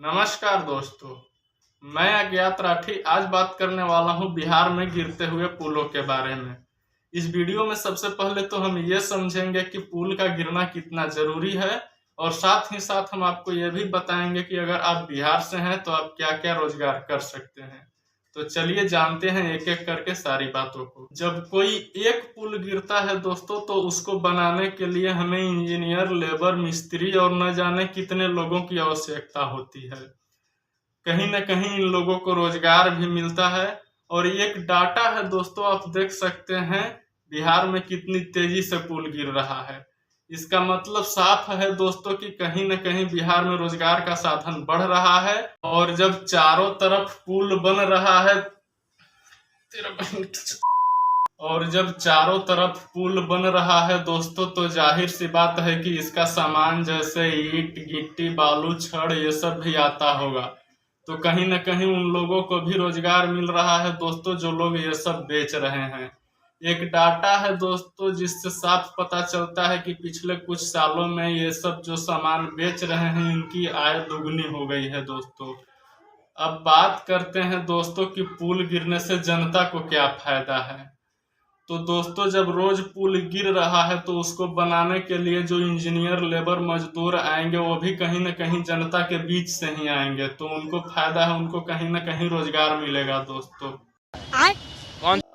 नमस्कार दोस्तों, मैं अज्ञात राठी आज बात करने वाला हूं बिहार में गिरते हुए पुलों के बारे में। इस वीडियो में सबसे पहले तो हम ये समझेंगे कि पुल का गिरना कितना जरूरी है और साथ ही साथ हम आपको ये भी बताएंगे कि अगर आप बिहार से हैं तो आप क्या क्या रोजगार कर सकते हैं। तो चलिए जानते हैं एक एक करके सारी बातों को। जब कोई एक पुल गिरता है दोस्तों तो उसको बनाने के लिए हमें इंजीनियर, लेबर, मिस्त्री और न जाने कितने लोगों की आवश्यकता होती है। कहीं न कहीं इन लोगों को रोजगार भी मिलता है और एक डाटा है दोस्तों, आप देख सकते हैं बिहार में कितनी तेजी से पुल गिर रहा है। इसका मतलब साफ है दोस्तों कि कहीं न कहीं बिहार में रोजगार का साधन बढ़ रहा है और जब चारों तरफ पुल बन रहा है दोस्तों तो जाहिर सी बात है कि इसका सामान जैसे ईंट, गिट्टी, बालू, छड़ ये सब भी आता होगा। तो कहीं न कहीं उन लोगों को भी रोजगार मिल रहा है दोस्तों, जो लोग ये सब बेच रहे हैं। एक डाटा है दोस्तों जिससे साफ पता चलता है कि पिछले कुछ सालों में ये सब जो सामान बेच रहे हैं इनकी आय दुगनी हो गई है दोस्तों। अब बात करते हैं दोस्तों कि पुल गिरने से जनता को क्या फायदा है। तो दोस्तों जब रोज पुल गिर रहा है तो उसको बनाने के लिए जो इंजीनियर, लेबर, मजदूर आएंगे वो भी कहीं न कहीं जनता के बीच से ही आएंगे, तो उनको फायदा है, उनको कहीं न कहीं रोजगार मिलेगा दोस्तों।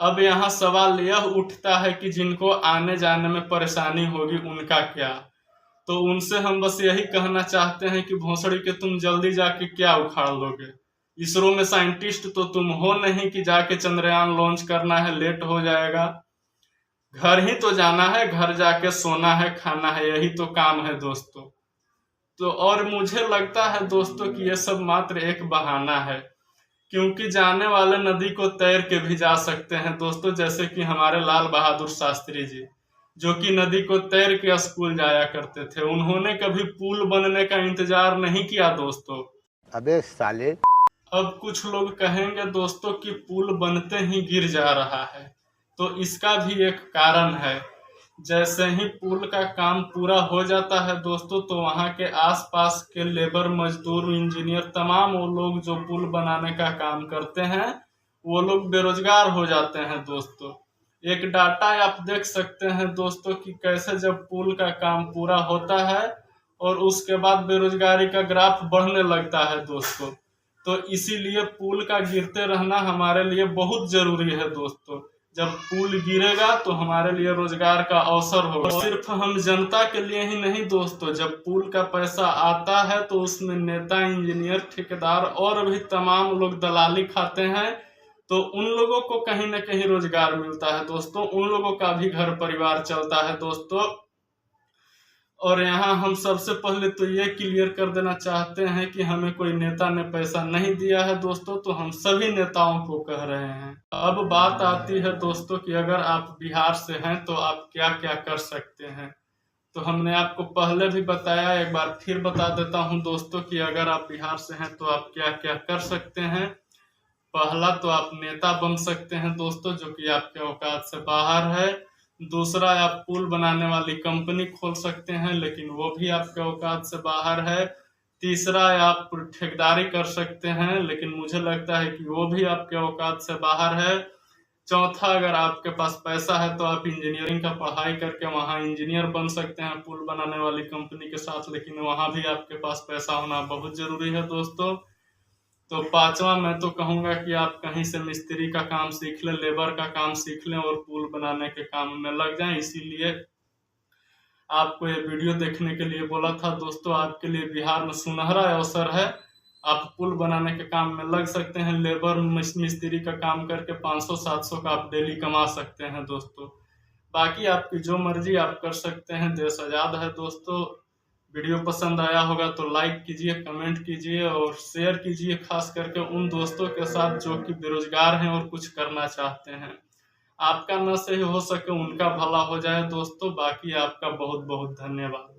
अब यहाँ सवाल यह उठता है कि जिनको आने जाने में परेशानी होगी उनका क्या। तो उनसे हम बस यही कहना चाहते हैं कि भोसड़ी के तुम जल्दी जाके क्या उखाड़ लोगे। इसरो में साइंटिस्ट तो तुम हो नहीं कि जाके चंद्रयान लॉन्च करना है, लेट हो जाएगा। घर ही तो जाना है, घर जाके सोना है, खाना है, यही तो काम है दोस्तों। तो और मुझे लगता है दोस्तों कि यह सब मात्र एक बहाना है, क्योंकि जाने वाले नदी को तैर के भी जा सकते हैं दोस्तों। जैसे कि हमारे लाल बहादुर शास्त्री जी, जो कि नदी को तैर के स्कूल जाया करते थे, उन्होंने कभी पुल बनने का इंतजार नहीं किया दोस्तों। अबे साले। अब कुछ लोग कहेंगे दोस्तों कि पुल बनते ही गिर जा रहा है, तो इसका भी एक कारण है। जैसे ही पुल का काम पूरा हो जाता है दोस्तों तो वहां के आसपास के लेबर, मजदूर, इंजीनियर, तमाम वो लोग जो पुल बनाने का काम करते हैं वो लोग बेरोजगार हो जाते हैं दोस्तों। एक डाटा आप देख सकते हैं दोस्तों कि कैसे जब पुल का काम पूरा होता है और उसके बाद बेरोजगारी का ग्राफ बढ़ने लगता है दोस्तों। तो इसीलिए पुल का गिरते रहना हमारे लिए बहुत जरूरी है दोस्तों। जब पुल गिरेगा तो हमारे लिए रोजगार का अवसर होगा। सिर्फ हम जनता के लिए ही नहीं दोस्तों, जब पुल का पैसा आता है तो उसमें नेता, इंजीनियर, ठेकेदार और भी तमाम लोग दलाली खाते हैं, तो उन लोगों को कहीं न कहीं रोजगार मिलता है दोस्तों। उन लोगों का भी घर परिवार चलता है दोस्तों। और यहाँ हम सबसे पहले तो ये क्लियर कर देना चाहते हैं कि हमें कोई नेता ने पैसा नहीं दिया है दोस्तों, तो हम सभी नेताओं को कह रहे हैं। अब बात आती है दोस्तों कि अगर आप बिहार से हैं तो आप क्या क्या कर सकते हैं। तो हमने आपको पहले भी बताया, एक बार फिर बता देता हूं दोस्तों कि अगर आप बिहार से हैं तो आप क्या क्या कर सकते हैं। पहला तो आप नेता बन सकते हैं दोस्तों, जो कि आपके औकात से बाहर है। दूसरा, आप पुल बनाने वाली कंपनी खोल सकते हैं, लेकिन वो भी आपके औकात से बाहर है। तीसरा, आप ठेकेदारी कर सकते हैं, लेकिन मुझे लगता है कि वो भी आपके औकात से बाहर है। चौथा, अगर आपके पास पैसा है तो आप इंजीनियरिंग का पढ़ाई करके वहाँ इंजीनियर बन सकते हैं पुल बनाने वाली कंपनी के साथ, लेकिन वहाँ भी आपके पास पैसा होना बहुत जरूरी है दोस्तों। तो पांचवा, मैं तो कहूंगा कि आप कहीं से मिस्त्री का काम सीख लें, लेबर का काम सीख लें और पुल बनाने के काम में लग जाएं। इसीलिए आपको ये वीडियो देखने के लिए बोला था दोस्तों। आपके लिए बिहार में सुनहरा अवसर है, आप पुल बनाने के काम में लग सकते हैं। लेबर, मिस्त्री का काम करके 500-700 का आप डेली कमा सकते हैं दोस्तों। बाकी आपकी जो मर्जी आप कर सकते हैं, देश आजाद है दोस्तों। वीडियो पसंद आया होगा तो लाइक कीजिए, कमेंट कीजिए और शेयर कीजिए, खास करके उन दोस्तों के साथ जो कि बेरोजगार हैं और कुछ करना चाहते हैं। आपका न सही हो सके उनका भला हो जाए दोस्तों। बाकी आपका बहुत बहुत धन्यवाद।